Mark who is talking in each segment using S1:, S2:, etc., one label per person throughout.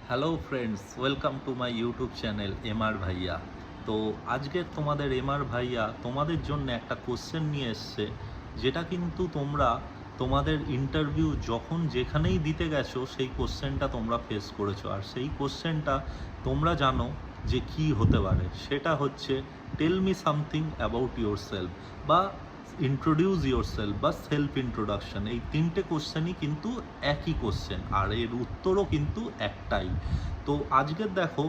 S1: Hello friends, welcome to my YouTube channel MR ভাইয়া। তো আজকের তোমাদের এমআর ভাইয়া তোমাদের জন্য একটা কোশ্চেন নিয়ে এসছে, যেটা কিন্তু তোমরা তোমাদের ইন্টারভিউ যখন যেখানেই দিতে গেছো সেই কোশ্চেনটা তোমরা ফেস করেছো। আর সেই কোশ্চেনটা তোমরা জানো যে কি হতে পারে, সেটা হচ্ছে tell me something about yourself বা ইন্ট্রোডিউস ইয়োর সেলফ বা সেলফ ইন্ট্রোডাকশন। এই তিনটে কোশ্চেনই কিন্তু একই কোশ্চেন, আর এর উত্তরও কিন্তু একটাই। তো আজকের দেখো,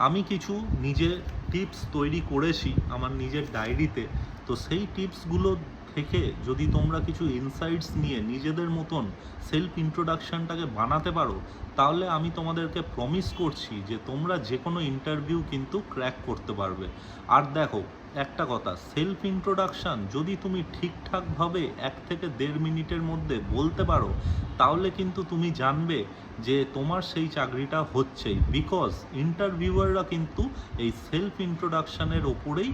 S1: আমি কিছু নিজে টিপস তৈরি করেছি আমার নিজের ডায়েরিতে। তো সেই টিপসগুলো থেকে যদি তোমরা কিছু ইনসাইটস নিয়ে নিজেদের মতন সেলফ ইন্ট্রোডাকশনটাকে বানাতে পারো, তাহলে আমি তোমাদেরকে প্রমিস করছি যে তোমরা যে কোনো ইন্টারভিউ কিন্তু ক্র্যাক করতে পারবে। আর দেখো, একটা কথা, সেলফ ইন্ট্রোডাকশান যদি তুমি ঠিকঠাকভাবে 1 থেকে 1.5 মিনিটের মধ্যে বলতে পারো, তাহলে কিন্তু তুমি জানবে যে তোমার সেই চাকরিটা হচ্ছেই। বিকজ ইন্টারভিউয়াররা কিন্তু এই সেলফ ইন্ট্রোডাকশানের ওপরেই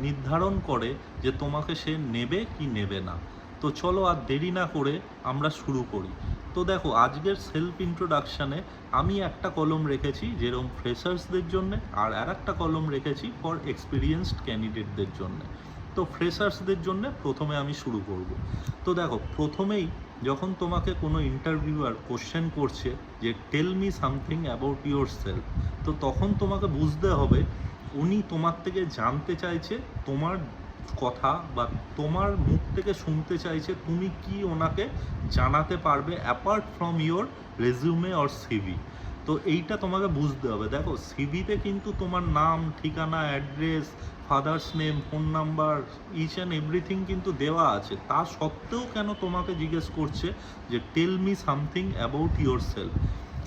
S1: নির্ধারণ করে যে তোমাকে সে নেবে কি নেবে না। তো চলো আর দেরি না করে আমরা শুরু করি। তো দেখো, আজকের সেলফ ইন্ট্রোডাকশানে আমি একটা কলম রেখেছি যেরকম ফ্রেশার্সদের জন্য, আর একটা কলম রেখেছি ফর এক্সপিরিয়েন্সড ক্যান্ডিডেটদের জন্য। তো ফ্রেশার্সদের জন্য প্রথমে আমি শুরু করব। তো দেখো, প্রথমেই যখন তোমাকে কোনো ইন্টারভিউয়ার কোশ্চেন করছে যে tell me something about yourself, তো তখন তোমাকে বুঝতে হবে উনি তোমার থেকে জানতে চাইছে তোমার কথা, বা তোমার মুখ থেকে শুনতে চাইছে তুমি কি ওনাকে জানাতে পারবে apart from your resume or CV. তো এইটা তোমাকে বুঝতে হবে। দেখো, সিভিতে কিন্তু তোমার নাম, ঠিকানা, address, father's name, phone number, each and everything কিন্তু দেওয়া আছে। তা সত্ত্বেও কেন তোমাকে জিজ্ঞেস করছে যে tell me something about yourself?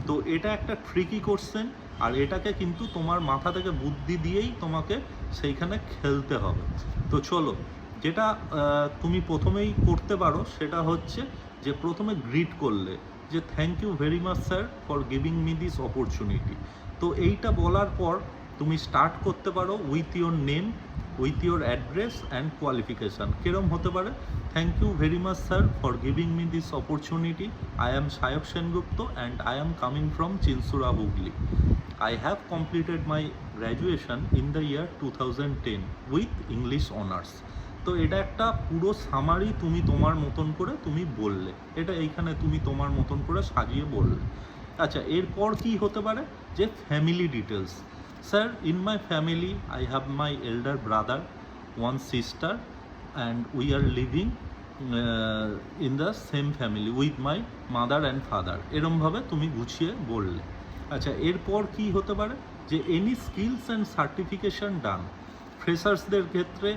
S1: তো এটা একটা ট্রিকি কোশ্চেন, আর এটাকে কিন্তু তোমার মাথা থেকে বুদ্ধি দিয়েই তোমাকে সেইখানে খেলতে হবে। তো চলো, যেটা তুমি প্রথমেই করতে পারো সেটা হচ্ছে যে প্রথমে গ্রিট করলে যে thank you very much sir for giving me this opportunity. তো এইটা বলার পর তুমি স্টার্ট করতে পারো with your name, with your address and qualification. কীরকম হতে পারে? Thank you very much sir for giving me this opportunity. I am Shayok Sengupta and I am coming from Chinsura, Hooghly. I have completed my graduation in the year 2010 with English honors. তো এটা একটা পুরো summary তুমি তোমার মতন করে তুমি বললে, এটা এইখানে তুমি তোমার মতন করে সাজিয়ে বললে। আচ্ছা, এরপর কি হতে পারে? যে family details. Sir, in my family I have my elder brother, one sister, and we are living in the same family with my mother and father. এরমভাবে তুমি গুছিয়ে বললে। আচ্ছা, এরপর কি হতে পারে? যে এনি স্কিলস অ্যান্ড সার্টিফিকেশান ডান। ফ্রেশার্সদের ক্ষেত্রে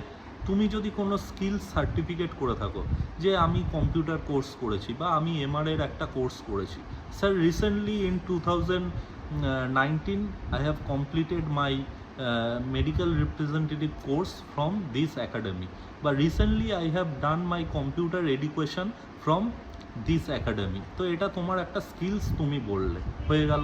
S1: তুমি যদি কোনো স্কিলস সার্টিফিকেট করে থাকো, যে আমি কম্পিউটার কোর্স করেছি বা আমি এমআরের একটা কোর্স করেছি, sir recently in 2019 I have completed my medical representative course from this academy, বা recently I have done my computer education from this academy. তো এটা তোমার একটা স্কিলস তুমি বললে, হয়ে গেল।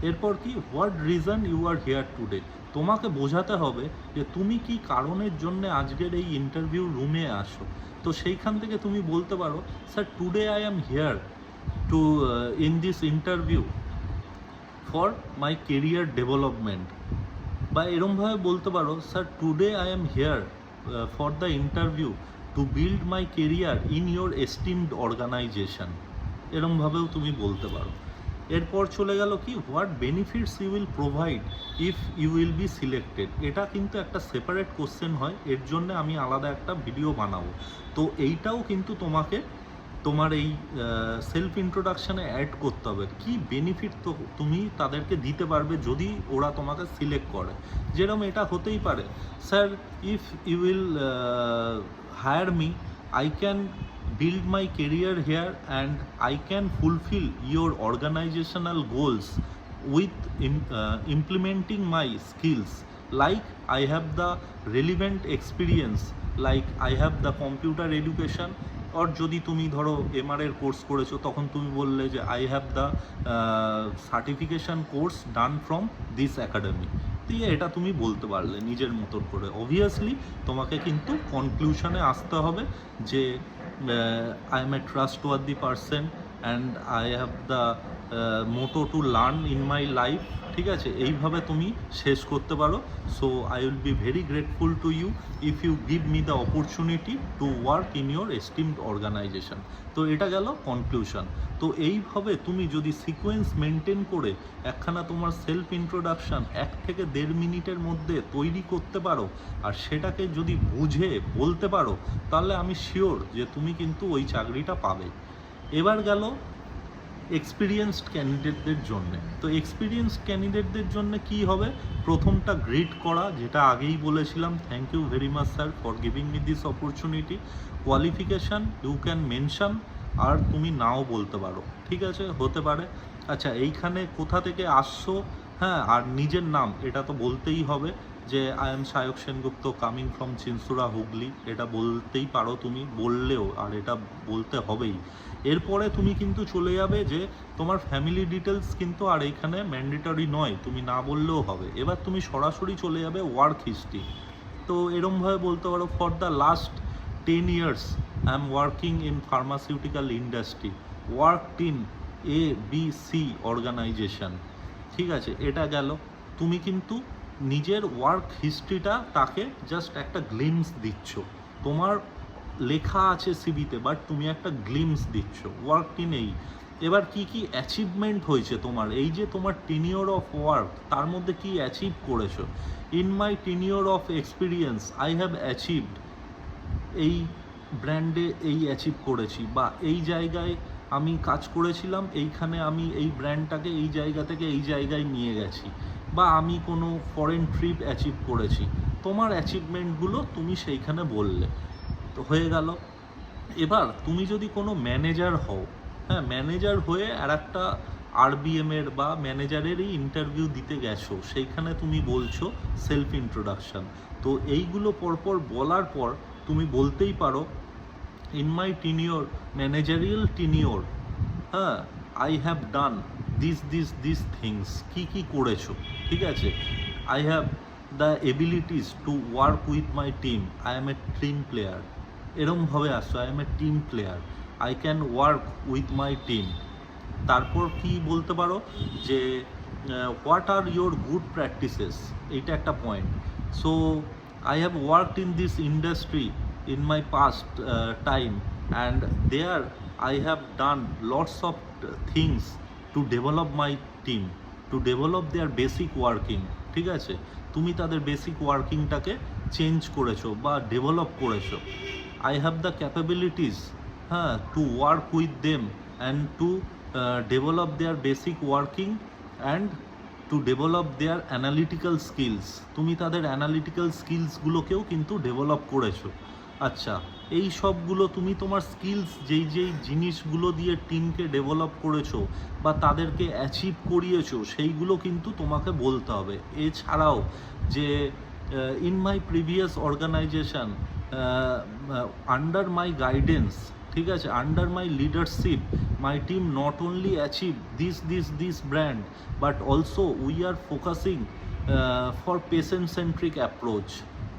S1: এরপর কি? What reason you are here today. তোমাকে বোঝাতে হবে যে তুমি কি কারণের জন্য আজকের এই ইন্টারভিউ রুমে আসো। তো সেইখান থেকে তুমি বলতে পারো, sir today I am here to in this interview for my career development. বা এরমভাবে বলতে পারো, sir today I am here for the interview to build my career in your esteemed organisation. এরমভাবেও তুমি বলতে পারো। এরপর চলে গেল কি? What benefits you will provide if you will be selected. এটা কিন্তু একটা সেপারেট কোশ্চেন হয়, এর জন্য আমি আলাদা একটা ভিডিও বানাবো। তো এইটাও কিন্তু তোমাকে তোমার এই সেলফ ইন্ট্রোডাকশানে অ্যাড করতে হবে। কি বেনিফিট তো তুমি তাদেরকে দিতে পারবে যদি ওরা তোমাকে সিলেক্ট করে। যেরকম এটা হতেই পারে, sir if you will hire me, I can build my career here and I can fulfill your organizational goals with implementing my skills, like I have the relevant experience, like I have the computer education। আর যদি তুমি ধরো এমআরের course করেছো, তখন তুমি বললে যে I have the certification course done from this academy. দিয়ে এটা তুমি বলতে পারলে নিজের মতন করে। অবভিয়াসলি তোমাকে কিন্তু কনক্লুশনে আসতে হবে যে I am a trustworthy person and I have the motto to learn in my life, ঠিক আছে, এইভাবে তুমি শেষ করতে পারো। So I will be very grateful to you if you give me the opportunity to work in your esteemed organisation. তো এটা গেল কনক্লুশন। তো এইভাবে তুমি যদি সিকোয়েন্স মেনটেন করে একখানা তোমার সেলফ ইন্ট্রোডাকশান 1 থেকে 1.5 মিনিটের মধ্যে তৈরি করতে পারো, আর সেটাকে যদি বুঝে বলতে পারো, তাহলে আমি শিওর যে তুমি কিন্তু ওই চাকরিটা পাবে। এবার গেল এক্সপিরিয়েন্সড ক্যান্ডিডেটদের জন্যে। তো এক্সপিরিয়েন্সড ক্যান্ডিডেটদের জন্য কি হবে? প্রথমটা গ্রিট করা, যেটা আগেই বলেছিলাম, thank you very much sir for giving me this opportunity. Qualification you can mention, আর তুমি নাও বলতে পারো, ঠিক আছে, হতে পারে। আচ্ছা, এইখানে কোথা থেকে আসছো, হ্যাঁ, আর নিজের নাম এটা তো বলতেই হবে, যে I am Sayak Sengupta coming from Chinsurah Hooghly, এটা বলতেই পারো তুমি, বললেও, আর এটা বলতে হবেই। এরপরে তুমি কিন্তু চলে যাবে যে তোমার ফ্যামিলি ডিটেলস কিন্তু আর এইখানে ম্যান্ডেটরি নয়, তুমি না বললেও হবে। এবার তুমি সরাসরি চলে যাবে ওয়ার্ক হিস্ট্রি। তো এরমভাবে বলতে পারো, for the last 10 years I am working in pharmaceutical industry, worked in ABC organisation, ঠিক আছে, এটা গেল। তুমি কিন্তু নিজের ওয়ার্ক হিস্ট্রিটা তাকে জাস্ট একটা গ্লিমস দিচ্ছ। তোমার লেখা আছে সিভিতে, বাট তুমি একটা গ্লিমস দিচ্ছ ওয়ার্ক ইনেই। এবার কি কি অ্যাচিভমেন্ট হয়েছে তোমার, এই যে তোমার টেনিওর অফ ওয়ার্ক, তার মধ্যে কি অ্যাচিভ করেছো? In my tenure of experience I have achieved, এই ব্র্যান্ডে এই অ্যাচিভ করেছি, বা এই জায়গায় আমি কাজ করেছিলাম, এইখানে আমি এই ব্র্যান্ডটাকে এই জায়গা থেকে এই জায়গায় নিয়ে গেছি, বা আমি কোনো ফরেন ট্রিপ অ্যাচিভ করেছি। তোমার অ্যাচিভমেন্টগুলো তুমি সেইখানে বললে, তো হয়ে গেল। এবার তুমি যদি কোনো ম্যানেজার হও, হ্যাঁ, ম্যানেজার হয়ে আর একটা RBM-এর বা ম্যানেজারেরই ইন্টারভিউ দিতে গেছো, সেইখানে তুমি বলছো সেলফ ইন্ট্রোডাকশান। তো এইগুলো পরপর বলার পর তুমি বলতেই পারো, ইন মাই টিনিওর, ম্যানেজারিয়াল টিনিওর, হ্যাঁ, I have done this things, কী করেছো, ঠিক আছে। I have the abilities to work with my team, I am a team player, এরমভাবে আসছো, I am a team player, I can work with my team. তারপর কি বলতে পারো যে what are your good practices, এইটা একটা point. So I have worked in this industry in my past time, and there I have done lots of things to develop my team, two develop there basic working, ঠিক আছে, তুমি তাদের basic ওয়ার্কিংটাকে change করেছো বা develop করেছো। I have the capabilities, হ্যাঁ, two work with them and two develop there basic working and two develop there analytical skills, তুমি তাদের অ্যানালিটিক্যাল স্কিলসগুলোকেও কিন্তু ডেভেলপ করেছো। আচ্ছা, এই সবগুলো তুমি তোমার স্কিলস, যেই জিনিসগুলো দিয়ে টিমকে ডেভেলপ করেছো বা তাদেরকে অ্যাচিভ করিয়েছো, সেইগুলো কিন্তু তোমাকে বলতে হবে। এছাড়াও যে in my previous organisation, under my guidance, ঠিক আছে, under my leadership, my team not only achieve this brand, but also we are focusing for patient centric approach,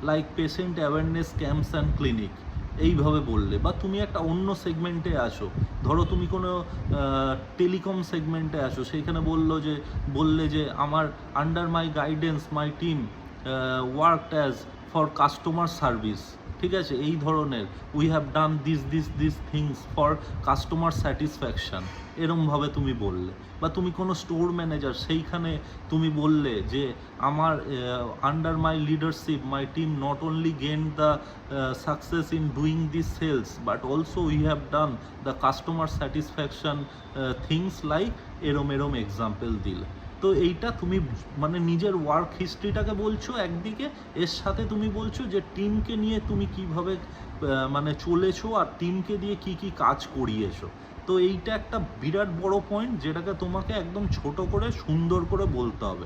S1: like patient awareness camps and clinic, এইভাবে বললে। বা তুমি একটা অন্য সেগমেন্টে আসো, ধরো তুমি কোনো টেলিকম সেগমেন্টে আসো, সেইখানে বললে যে আমার under my guidance my team worked as for customer service, ঠিক আছে, এই ধরনের, we have done this things for customer satisfaction, এরমভাবে তুমি বললে। বা তুমি কোনো স্টোর ম্যানেজার, সেইখানে তুমি বললে যে আমার under my leadership my team not only gain the success in doing this cells, but also we have done the customer satisfaction things, like এরম এক্সাম্পল দিলে। তো এইটা তুমি মানে নিজের ওয়ার্ক হিস্ট্রিটাকে বলছো একদিকে, এর সাথে তুমি বলছো যে টিমকে নিয়ে তুমি কিভাবে মানে চলেছো, আর টিমকে দিয়ে কি কাজ করিয়েছো। তো এইটা একটা বিরাট বড় পয়েন্ট, যেটাকে তোমাকে একদম ছোট করে সুন্দর করে বলতে হবে।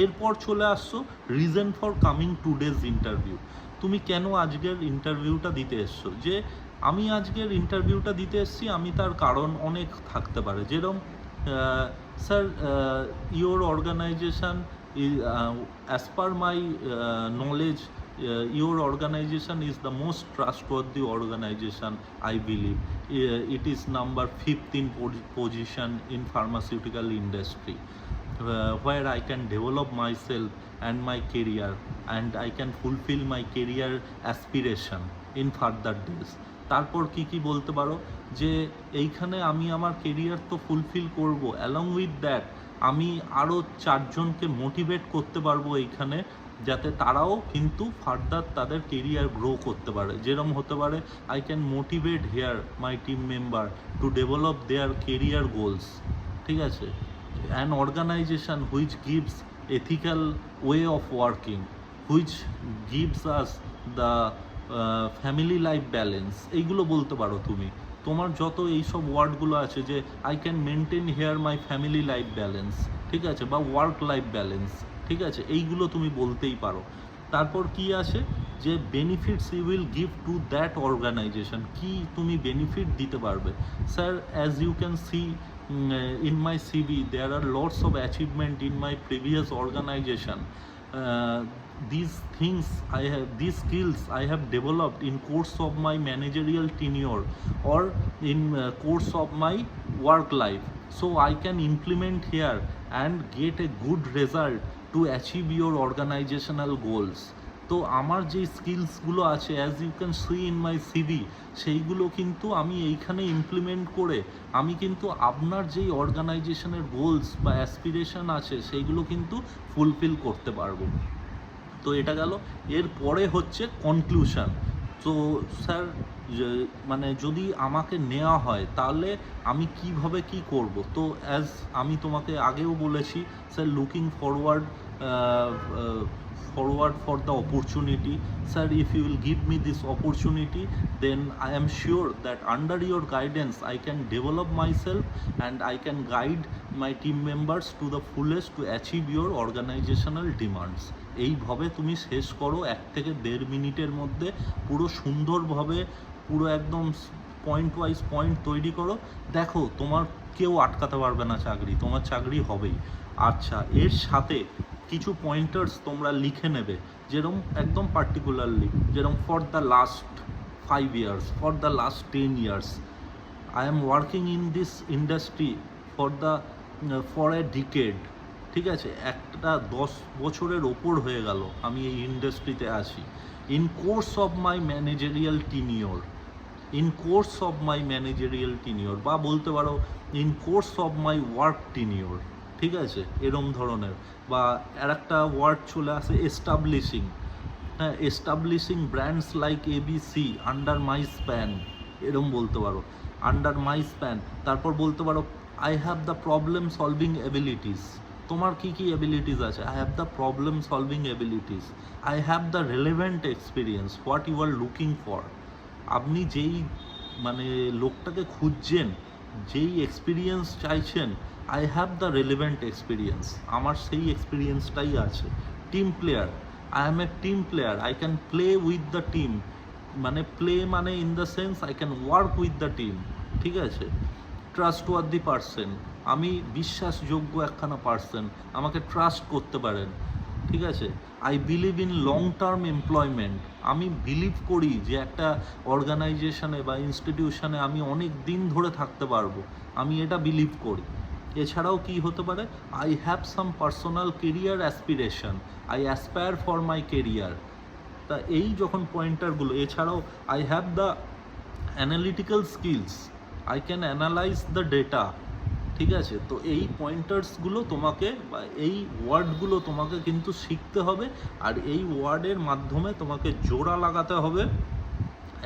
S1: এরপর চলে আসছো reason for coming today's interview. তুমি কেন আজকের ইন্টারভিউটা দিতে এসছো? যে আমি আজকের ইন্টারভিউটা দিতে এসছি, আমি তার কারণ অনেক থাকতে পারে, যেরকম sir, your organization is, as per my knowledge, your organization is the most trustworthy organization, I believe. It is number 5th in position in pharmaceutical industry, where I can develop myself and my career, and I can fulfill my career aspiration in further days. তারপর কি কি বলতে পারো যে এইখানে আমি আমার career তো ফুলফিল করব, অ্যালং উইথ দ্যাট আমি আরও 4 জনকে মোটিভেট করতে পারবো এইখানে, যাতে তারাও কিন্তু ফার্দার তাদের কেরিয়ার গ্রো করতে পারে। যেরকম হতে পারে I can motivate here my team member to develop their career goals, ঠিক আছে। An organisation which gives ethical way of working, which gives us the family life balance, এইগুলো বলতে পারো তুমি। তোমার যত এইসব ওয়ার্ডগুলো আছে যে I can maintain here my family life balance, ঠিক আছে, বা ওয়ার্ক লাইফ ব্যালেন্স, ঠিক আছে, এইগুলো তুমি বলতেই পারো। তারপর কি আছে যে benefits you will give to that organisation, কি তুমি বেনিফিট দিতে পারবে। Sir, as you can see in my CV there are lots of achievement in my previous organization. These things these skills I have developed in course of my managerial tenure or in course of my work life, so I can implement here and get a good result to achieve your organizational goals. তো আমার যে স্কিলসগুলো আছে as you can see in my CV, সেইগুলো কিন্তু আমি এইখানে implement করে আমি কিন্তু আপনার যেই অর্গানাইজেশনের গোলস বা অ্যাসপিরেশন আছে সেইগুলো কিন্তু ফুলফিল করতে পারবো। তো এটা গেল। এরপরে হচ্ছে কনক্লুশন। তো স্যার, মানে যদি আমাকে নেওয়া হয় তাহলে আমি কিভাবে কি করব। তো অ্যাজ আমি তোমাকে আগেও বলেছি, sir looking forward for the opportunity. Sir, if you will give me this opportunity, then I am sure that under your guidance I can develop myself and I can guide my team members to the fullest to achieve your organizational demands. এইভাবে তুমি শেষ করো 1 থেকে 1.5 মিনিটের মধ্যে, পুরো সুন্দরভাবে, পুরো একদম পয়েন্ট ওয়াইজ পয়েন্ট তৈরি করো। দেখো, তোমার কেউ আটকাতে পারবে না চাকরি, তোমার চাকরি হবেই। আচ্ছা, এর সাথে কিছু পয়েন্টার্স তোমরা লিখে নেবে, যেরকম একদম পার্টিকুলারলি, যেরকম for the last 5 years, for the last 10 years I am working in this industry for a decade, ঠিক আছে, একটা 10 বছরের ওপর হয়ে গেল আমি এই ইন্ডাস্ট্রিতে আছি। In course of my managerial tenure, in course of my managerial tenure, বা বলতে পারো in course of my work tenure, ঠিক আছে, এরম ধরনের। বা আর একটা ওয়ার্ড চলে আসে এস্টাবলিশিং, হ্যাঁ, establishing brands like ABC under my span, এরম বলতে পারো, আন্ডার মাই স্প্যান। তারপর বলতে পারো I have the problem solving abilities, তোমার কী কী এবিলিটিস আছে, I have the problem solving abilities, I have the relevant experience what you are looking for. আপনি যেই মানে লোকটাকে খুঁজছেন, যেই এক্সপিরিয়েন্স চাইছেন, I have the relevant experience, আমার সেই এক্সপিরিয়েন্সটাই আছে। Team player, I am a team player, I can play with the team, মানে প্লে মানে in the sense I can work with the team, ঠিক আছে। ট্রাস্টওয়ার্দি পারসন, আমি বিশ্বাসযোগ্য একখানা পারসন, আমাকে ট্রাস্ট করতে পারেন, ঠিক আছে। I believe in long term employment, আমি বিলিভ করি যে একটা অর্গানাইজেশনে বা ইনস্টিটিউশনে আমি অনেক দিন ধরে থাকতে পারবো, আমি এটা বিলিভ করি। এছাড়াও কি হতে পারে, I have some personal career aspiration, I aspire for my career. তা এই যখন পয়েন্টারগুলো, এছাড়াও I have the analytical skills, I can analyse the data, ঠিক আছে। তো এই পয়েন্টার্সগুলো তোমাকে বা এই ওয়ার্ডগুলো তোমাকে কিন্তু শিখতে হবে, আর এই ওয়ার্ডের মাধ্যমে তোমাকে জোড়া লাগাতে হবে,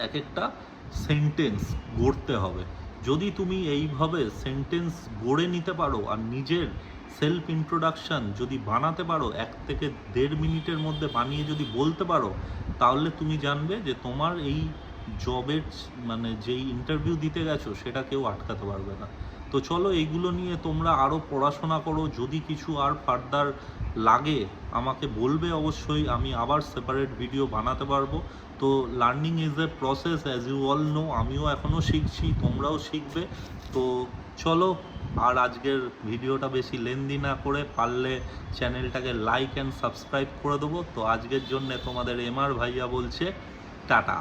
S1: এক একটা সেন্টেন্স গড়তে হবে। যদি তুমি এইভাবে সেন্টেন্স গড়ে নিতে পারো আর নিজের সেলফ ইন্ট্রোডাকশান যদি বানাতে পারো, 1 থেকে 1.5 মিনিটের মধ্যে বানিয়ে যদি বলতে পারো, তাহলে তুমি জানবে যে তোমার এই জবের মানে যেই ইন্টারভিউ দিতে গেছো সেটা কেউ আটকাতে পারবে না। তো চলো, এইগুলো নিয়ে তোমরা আরও পড়াশোনা করো। যদি কিছু আর ফার্দার লাগে আমাকে বলবে অবশ্যই, আমি আবার সেপারেট ভিডিও বানাতে পারবো। তো learning is a process, as you all know, আমিও এখনও শিখছি, তোমরাও শিখবে। তো চলো, আর আজকের ভিডিওটা বেশি লেন্দি না করে পারলে চ্যানেলটাকে লাইক অ্যান্ড সাবস্ক্রাইব করে দেবো। তো আজকের জন্যে তোমাদের এমআর ভাইয়া বলছে টাটা।